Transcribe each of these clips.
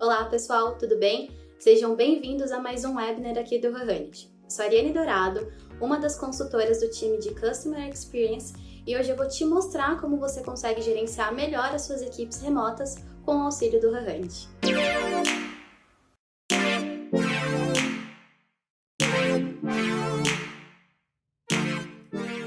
Olá pessoal, tudo bem? Sejam bem-vindos a mais um webinar aqui do Rurhanit. Sou a Ariane Dourado, uma das consultoras do time de Customer Experience, e hoje eu vou te mostrar como você consegue gerenciar melhor as suas equipes remotas com o auxílio do Rurhanit.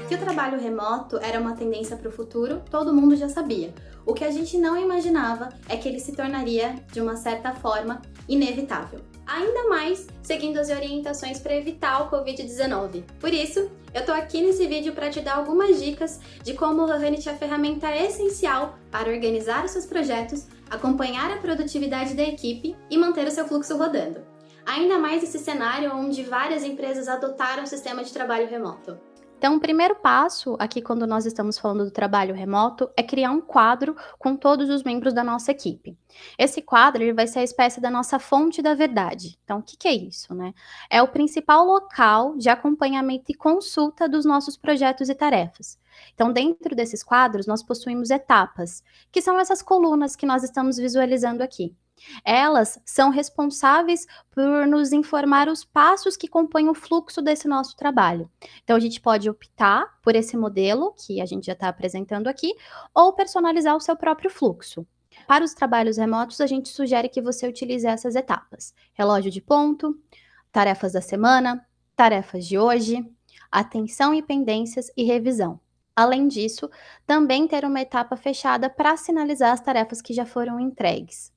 Que o trabalho remoto era uma tendência para o futuro, todo mundo já sabia. O que a gente não imaginava é que ele se tornaria, de uma certa forma, inevitável. Ainda mais seguindo as orientações para evitar o Covid-19. Por isso, eu tô aqui nesse vídeo para te dar algumas dicas de como o Rurhanit é a ferramenta essencial para organizar os seus projetos, acompanhar a produtividade da equipe e manter o seu fluxo rodando. Ainda mais nesse cenário onde várias empresas adotaram o sistema de trabalho remoto. Então, o primeiro passo aqui quando nós estamos falando do trabalho remoto é criar um quadro com todos os membros da nossa equipe. Esse quadro ele vai ser a espécie da nossa fonte da verdade. Então, o que é isso, né? É o principal local de acompanhamento e consulta dos nossos projetos e tarefas. Então, dentro desses quadros, nós possuímos etapas, que são essas colunas que nós estamos visualizando aqui. Elas são responsáveis por nos informar os passos que compõem o fluxo desse nosso trabalho. Então, a gente pode optar por esse modelo que a gente já está apresentando aqui, ou personalizar o seu próprio fluxo. Para os trabalhos remotos, a gente sugere que você utilize essas etapas: relógio de ponto, tarefas da semana, tarefas de hoje, atenção e pendências e revisão. Além disso, também ter uma etapa fechada para sinalizar as tarefas que já foram entregues.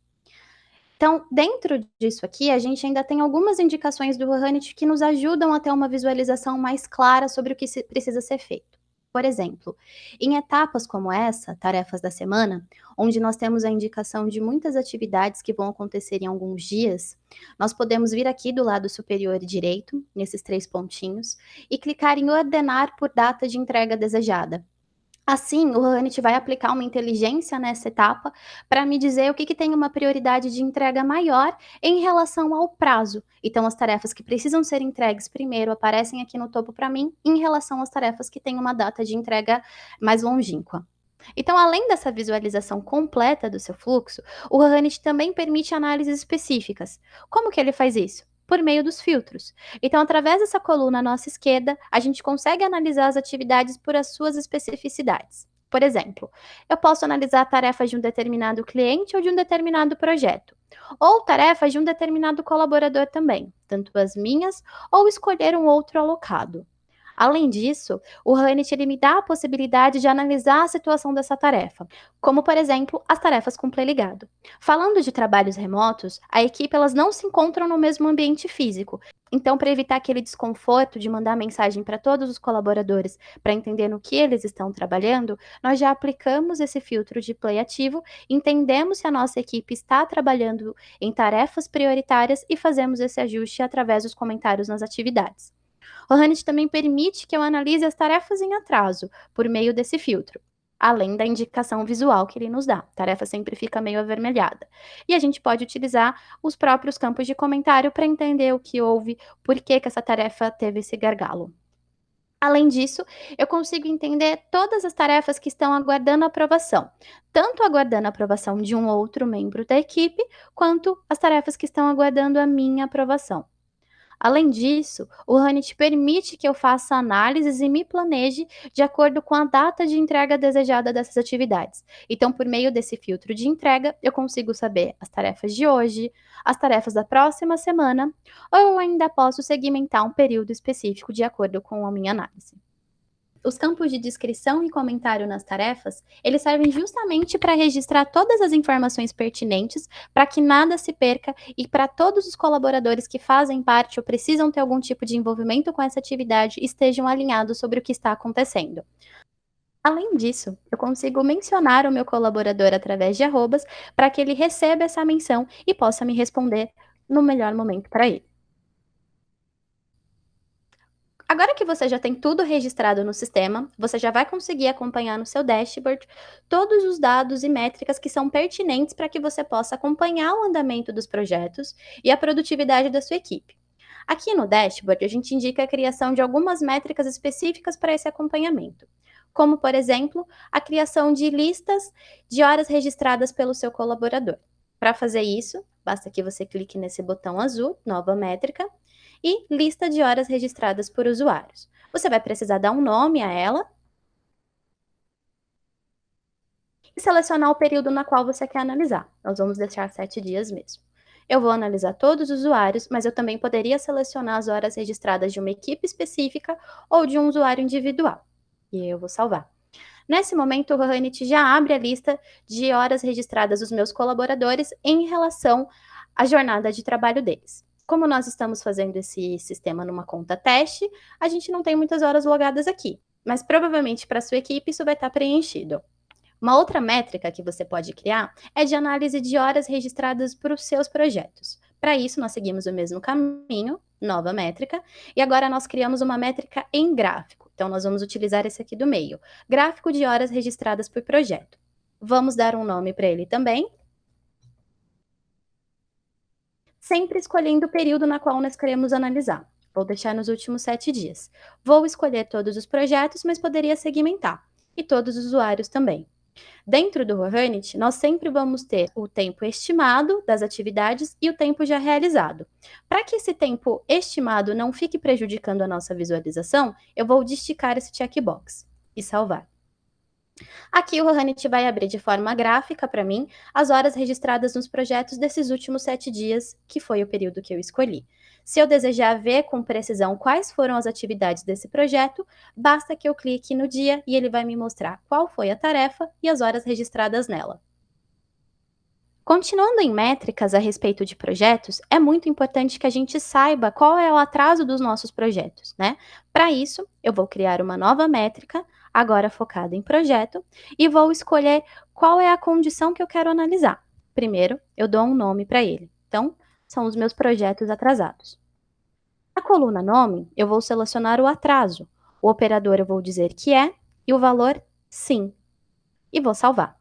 Então, dentro disso aqui, a gente ainda tem algumas indicações do Rurhanit que nos ajudam a ter uma visualização mais clara sobre o que precisa ser feito. Por exemplo, em etapas como essa, tarefas da semana, onde nós temos a indicação de muitas atividades que vão acontecer em alguns dias, nós podemos vir aqui do lado superior direito, nesses 3 pontinhos, e clicar em ordenar por data de entrega desejada. Assim, o Rurhanit vai aplicar uma inteligência nessa etapa para me dizer o que tem uma prioridade de entrega maior em relação ao prazo. Então, as tarefas que precisam ser entregues primeiro aparecem aqui no topo para mim, em relação às tarefas que têm uma data de entrega mais longínqua. Então, além dessa visualização completa do seu fluxo, o Rurhanit também permite análises específicas. Como que ele faz isso? Por meio dos filtros. Então, através dessa coluna à nossa esquerda, a gente consegue analisar as atividades por as suas especificidades. Por exemplo, eu posso analisar tarefas de um determinado cliente ou de um determinado projeto, ou tarefas de um determinado colaborador também, tanto as minhas, ou escolher um outro alocado. Além disso, o Rurhanit ele me dá a possibilidade de analisar a situação dessa tarefa, como, por exemplo, as tarefas com Play ligado. Falando de trabalhos remotos, a equipe elas não se encontram no mesmo ambiente físico. Então, para evitar aquele desconforto de mandar mensagem para todos os colaboradores para entender no que eles estão trabalhando, nós já aplicamos esse filtro de Play ativo, entendemos se a nossa equipe está trabalhando em tarefas prioritárias e fazemos esse ajuste através dos comentários nas atividades. O Rurhanit também permite que eu analise as tarefas em atraso por meio desse filtro, além da indicação visual que ele nos dá. A tarefa sempre fica meio avermelhada. E a gente pode utilizar os próprios campos de comentário para entender o que houve, por que essa tarefa teve esse gargalo. Além disso, eu consigo entender todas as tarefas que estão aguardando aprovação, tanto aguardando a aprovação de um outro membro da equipe, quanto as tarefas que estão aguardando a minha aprovação. Além disso, o Rurhanit permite que eu faça análises e me planeje de acordo com a data de entrega desejada dessas atividades. Então, por meio desse filtro de entrega, eu consigo saber as tarefas de hoje, as tarefas da próxima semana, ou eu ainda posso segmentar um período específico de acordo com a minha análise. Os campos de descrição e comentário nas tarefas, eles servem justamente para registrar todas as informações pertinentes, para que nada se perca e para todos os colaboradores que fazem parte ou precisam ter algum tipo de envolvimento com essa atividade estejam alinhados sobre o que está acontecendo. Além disso, eu consigo mencionar o meu colaborador através de arrobas para que ele receba essa menção e possa me responder no melhor momento para ele. Agora que você já tem tudo registrado no sistema, você já vai conseguir acompanhar no seu dashboard todos os dados e métricas que são pertinentes para que você possa acompanhar o andamento dos projetos e a produtividade da sua equipe. Aqui no dashboard, a gente indica a criação de algumas métricas específicas para esse acompanhamento, como, por exemplo, a criação de listas de horas registradas pelo seu colaborador. Para fazer isso, Basta que você clique nesse botão azul, Nova Métrica, e Lista de horas registradas por usuários. Você vai precisar dar um nome a ela e selecionar o período na qual você quer analisar. Nós vamos deixar 7 dias mesmo. Eu vou analisar todos os usuários, mas eu também poderia selecionar as horas registradas de uma equipe específica ou de um usuário individual. E eu vou salvar. Nesse momento, o Hanit já abre a lista de horas registradas dos meus colaboradores em relação à jornada de trabalho deles. Como nós estamos fazendo esse sistema numa conta teste, a gente não tem muitas horas logadas aqui, mas provavelmente para a sua equipe isso vai estar preenchido. Uma outra métrica que você pode criar é de análise de horas registradas para os seus projetos. Para isso, nós seguimos o mesmo caminho, nova métrica, e agora nós criamos uma métrica em gráfico. Então, nós vamos utilizar esse aqui do meio, gráfico de horas registradas por projeto. Vamos dar um nome para ele também, sempre escolhendo o período na qual nós queremos analisar. Vou deixar nos últimos 7 dias. Vou escolher todos os projetos, mas poderia segmentar, e todos os usuários também. Dentro do Hanit, nós sempre vamos ter o tempo estimado das atividades e o tempo já realizado. Para que esse tempo estimado não fique prejudicando a nossa visualização, eu vou desticar esse checkbox e salvar. Aqui o Hanit vai abrir de forma gráfica para mim as horas registradas nos projetos desses últimos 7 dias, que foi o período que eu escolhi. Se eu desejar ver com precisão quais foram as atividades desse projeto, basta que eu clique no dia e ele vai me mostrar qual foi a tarefa e as horas registradas nela. Continuando em métricas a respeito de projetos, é muito importante que a gente saiba qual é o atraso dos nossos projetos, né? Para isso, eu vou criar uma nova métrica, agora focada em projeto, e vou escolher qual é a condição que eu quero analisar. Primeiro, eu dou um nome para ele. Então, são os meus projetos atrasados. Na coluna nome, eu vou selecionar o atraso. O operador eu vou dizer que é e o valor sim. E vou salvar.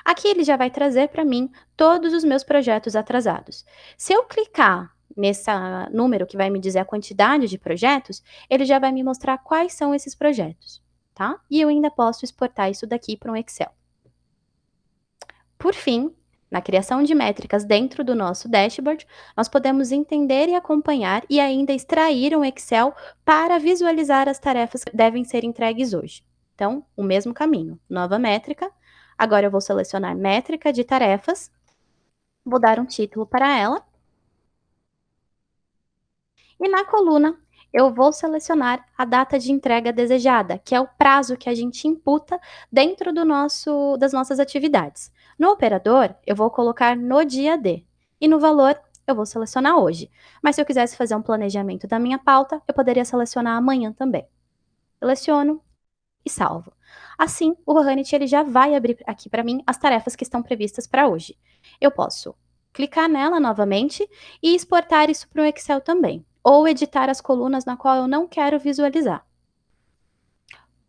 Aqui ele já vai trazer para mim todos os meus projetos atrasados. Se eu clicar nesse número que vai me dizer a quantidade de projetos, ele já vai me mostrar quais são esses projetos, tá? E eu ainda posso exportar isso daqui para um Excel. Por fim, na criação de métricas dentro do nosso dashboard, nós podemos entender e acompanhar e ainda extrair um Excel para visualizar as tarefas que devem ser entregues hoje. Então, o mesmo caminho, nova métrica. Agora eu vou selecionar métrica de tarefas, vou dar um título para ela. E na coluna, eu vou selecionar a data de entrega desejada, que é o prazo que a gente imputa dentro das nossas atividades. No operador, eu vou colocar no dia D. E no valor, eu vou selecionar hoje. Mas se eu quisesse fazer um planejamento da minha pauta, eu poderia selecionar amanhã também. Seleciono e salvo. Assim, o Hanit ele já vai abrir aqui para mim as tarefas que estão previstas para hoje. Eu posso clicar nela novamente e exportar isso para o Excel também, ou editar as colunas na qual eu não quero visualizar.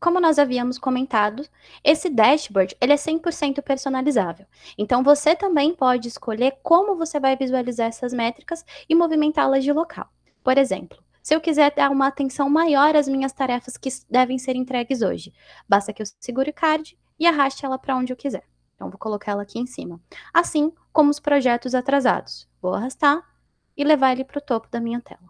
Como nós havíamos comentado, esse dashboard ele é 100% personalizável. Então, você também pode escolher como você vai visualizar essas métricas e movimentá-las de local. Por exemplo, se eu quiser dar uma atenção maior às minhas tarefas que devem ser entregues hoje, basta que eu segure o card e arraste ela para onde eu quiser. Então, vou colocar ela aqui em cima. Assim como os projetos atrasados. Vou arrastar e levar ele para o topo da minha tela.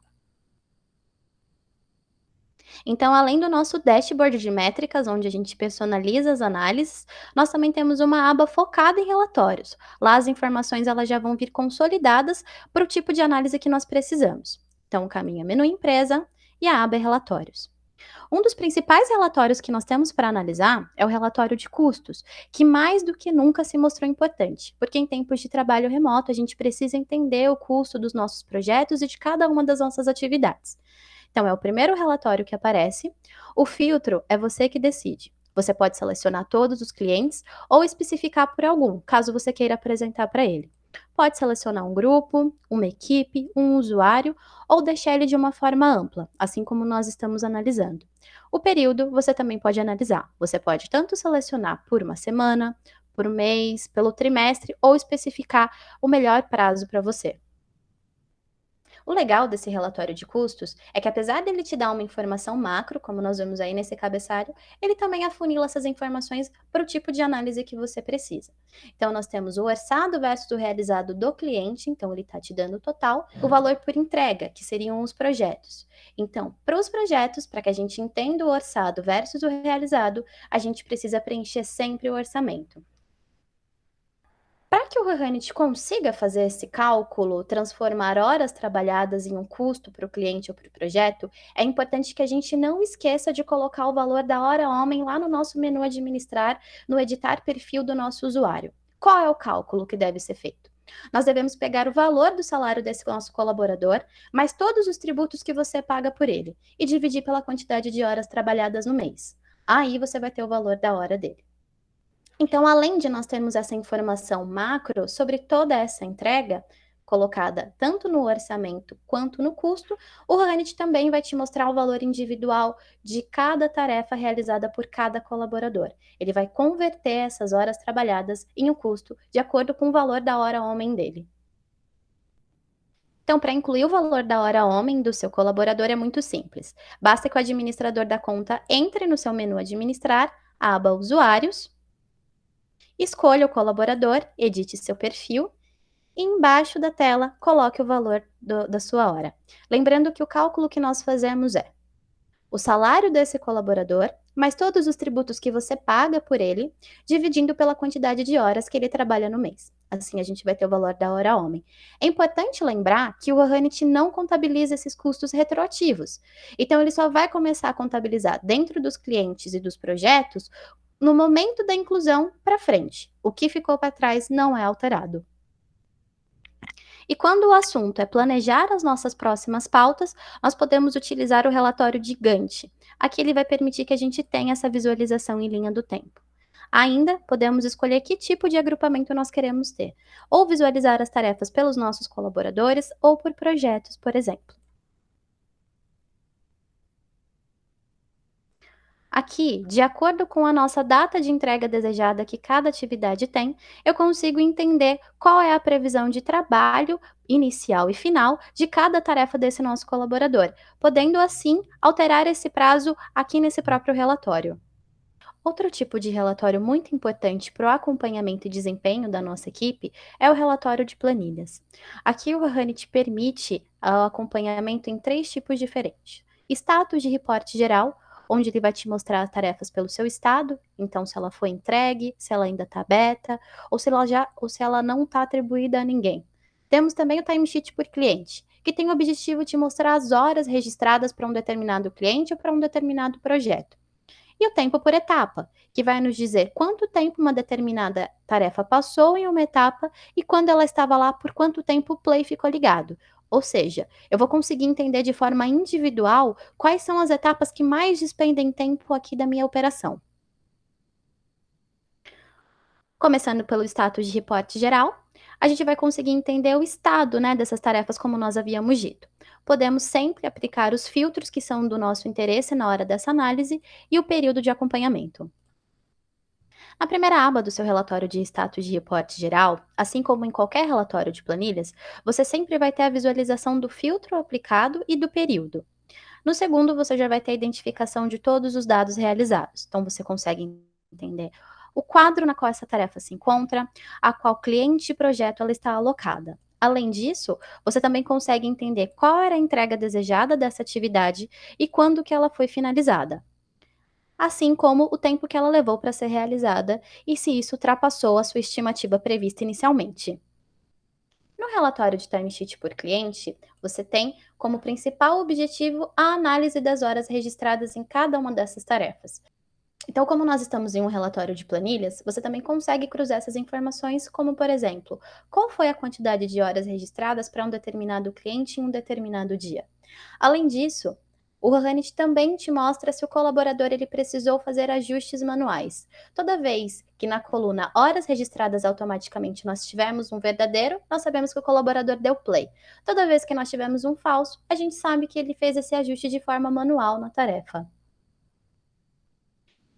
Então, além do nosso dashboard de métricas, onde a gente personaliza as análises, nós também temos uma aba focada em relatórios. Lá as informações elas já vão vir consolidadas para o tipo de análise que nós precisamos. Então, o caminho é menu empresa e a aba é relatórios. Um dos principais relatórios que nós temos para analisar é o relatório de custos, que mais do que nunca se mostrou importante, porque em tempos de trabalho remoto a gente precisa entender o custo dos nossos projetos e de cada uma das nossas atividades. Então, é o primeiro relatório que aparece. O filtro é você que decide. Você pode selecionar todos os clientes ou especificar por algum, caso você queira apresentar para ele. Pode selecionar um grupo, uma equipe, um usuário ou deixar ele de uma forma ampla, assim como nós estamos analisando. O período você também pode analisar. Você pode tanto selecionar por uma semana, por um mês, pelo trimestre ou especificar o melhor prazo para você. O legal desse relatório de custos é que, apesar dele te dar uma informação macro, como nós vemos aí nesse cabeçalho, ele também afunila essas informações para o tipo de análise que você precisa. Então, nós temos o orçado versus o realizado do cliente, então ele está te dando o total, o valor por entrega, que seriam os projetos. Então, para os projetos, para que a gente entenda o orçado versus o realizado, a gente precisa preencher sempre o orçamento. Para que o Hanit consiga fazer esse cálculo, transformar horas trabalhadas em um custo para o cliente ou para o projeto, é importante que a gente não esqueça de colocar o valor da hora homem lá no nosso menu administrar, no editar perfil do nosso usuário. Qual é o cálculo que deve ser feito? Nós devemos pegar o valor do salário desse nosso colaborador, mais todos os tributos que você paga por ele, e dividir pela quantidade de horas trabalhadas no mês. Aí você vai ter o valor da hora dele. Então, além de nós termos essa informação macro sobre toda essa entrega, colocada tanto no orçamento quanto no custo, o Hanit também vai te mostrar o valor individual de cada tarefa realizada por cada colaborador. Ele vai converter essas horas trabalhadas em um custo de acordo com o valor da hora homem dele. Então, para incluir o valor da hora homem do seu colaborador é muito simples. Basta que o administrador da conta entre no seu menu Administrar, aba Usuários, escolha o colaborador, edite seu perfil e embaixo da tela coloque o valor da sua hora. Lembrando que o cálculo que nós fazemos é o salário desse colaborador, mais todos os tributos que você paga por ele, dividindo pela quantidade de horas que ele trabalha no mês. Assim a gente vai ter o valor da hora homem. É importante lembrar que o Hanit não contabiliza esses custos retroativos. Então ele só vai começar a contabilizar dentro dos clientes e dos projetos no momento da inclusão para frente. O que ficou para trás não é alterado. E quando o assunto é planejar as nossas próximas pautas, nós podemos utilizar o relatório de Gantt. Aqui ele vai permitir que a gente tenha essa visualização em linha do tempo. Ainda podemos escolher que tipo de agrupamento nós queremos ter, ou visualizar as tarefas pelos nossos colaboradores ou por projetos, por exemplo. Aqui, de acordo com a nossa data de entrega desejada que cada atividade tem, eu consigo entender qual é a previsão de trabalho inicial e final de cada tarefa desse nosso colaborador, podendo assim alterar esse prazo aqui nesse próprio relatório. Outro tipo de relatório muito importante para o acompanhamento e desempenho da nossa equipe é o relatório de planilhas. Aqui o Hanit permite o acompanhamento em três tipos diferentes. Status de reporte geral, onde ele vai te mostrar as tarefas pelo seu estado, então se ela foi entregue, se ela ainda está beta, ou se ela não está atribuída a ninguém. Temos também o timesheet por cliente, que tem o objetivo de mostrar as horas registradas para um determinado cliente ou para um determinado projeto. E o tempo por etapa, que vai nos dizer quanto tempo uma determinada tarefa passou em uma etapa e quando ela estava lá, por quanto tempo o play ficou ligado. Ou seja, eu vou conseguir entender de forma individual quais são as etapas que mais despendem tempo aqui da minha operação. Começando pelo status de reporte geral, a gente vai conseguir entender o estado, né, dessas tarefas como nós havíamos dito. Podemos sempre aplicar os filtros que são do nosso interesse na hora dessa análise e o período de acompanhamento. Na primeira aba do seu relatório de status de reporte geral, assim como em qualquer relatório de planilhas, você sempre vai ter a visualização do filtro aplicado e do período. No segundo, você já vai ter a identificação de todos os dados realizados. Então, você consegue entender o quadro na qual essa tarefa se encontra, a qual cliente e projeto ela está alocada. Além disso, você também consegue entender qual era a entrega desejada dessa atividade e quando que ela foi finalizada, assim como o tempo que ela levou para ser realizada e se isso ultrapassou a sua estimativa prevista inicialmente. No relatório de timesheet por cliente, você tem como principal objetivo a análise das horas registradas em cada uma dessas tarefas. Então, como nós estamos em um relatório de planilhas, você também consegue cruzar essas informações, como, por exemplo, qual foi a quantidade de horas registradas para um determinado cliente em um determinado dia. Além disso, o Hanit também te mostra se o colaborador ele precisou fazer ajustes manuais. Toda vez que na coluna horas registradas automaticamente nós tivermos um verdadeiro, nós sabemos que o colaborador deu play. Toda vez que nós tivermos um falso, a gente sabe que ele fez esse ajuste de forma manual na tarefa.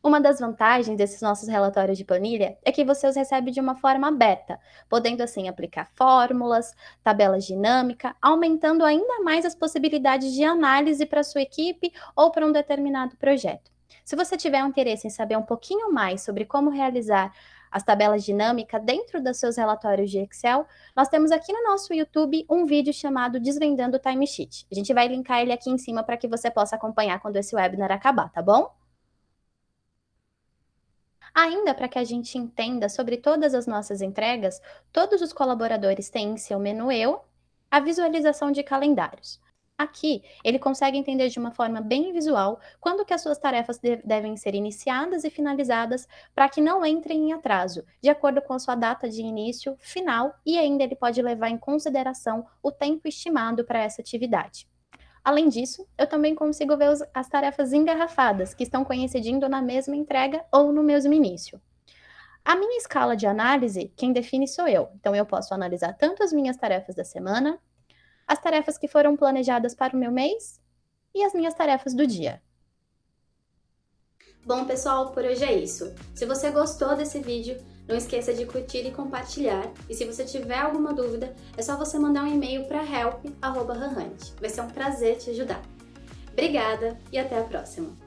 Uma das vantagens desses nossos relatórios de planilha é que você os recebe de uma forma aberta, podendo assim aplicar fórmulas, tabelas dinâmicas, aumentando ainda mais as possibilidades de análise para sua equipe ou para um determinado projeto. Se você tiver um interesse em saber um pouquinho mais sobre como realizar as tabelas dinâmicas dentro dos seus relatórios de Excel, nós temos aqui no nosso YouTube um vídeo chamado Desvendando o Timesheet. A gente vai linkar ele aqui em cima para que você possa acompanhar quando esse webinar acabar, tá bom? Ainda para que a gente entenda sobre todas as nossas entregas, todos os colaboradores têm em seu menu Eu a visualização de calendários. Aqui, ele consegue entender de uma forma bem visual quando que as suas tarefas devem ser iniciadas e finalizadas para que não entrem em atraso, de acordo com a sua data de início, final, e ainda ele pode levar em consideração o tempo estimado para essa atividade. Além disso, eu também consigo ver as tarefas engarrafadas, que estão coincidindo na mesma entrega ou no mesmo início. A minha escala de análise, quem define sou eu. Então, eu posso analisar tanto as minhas tarefas da semana, as tarefas que foram planejadas para o meu mês e as minhas tarefas do dia. Bom, pessoal, por hoje é isso. Se você gostou desse vídeo, não esqueça de curtir e compartilhar. E se você tiver alguma dúvida, é só você mandar um e-mail para help@ranhunt. Vai ser um prazer te ajudar. Obrigada e até a próxima!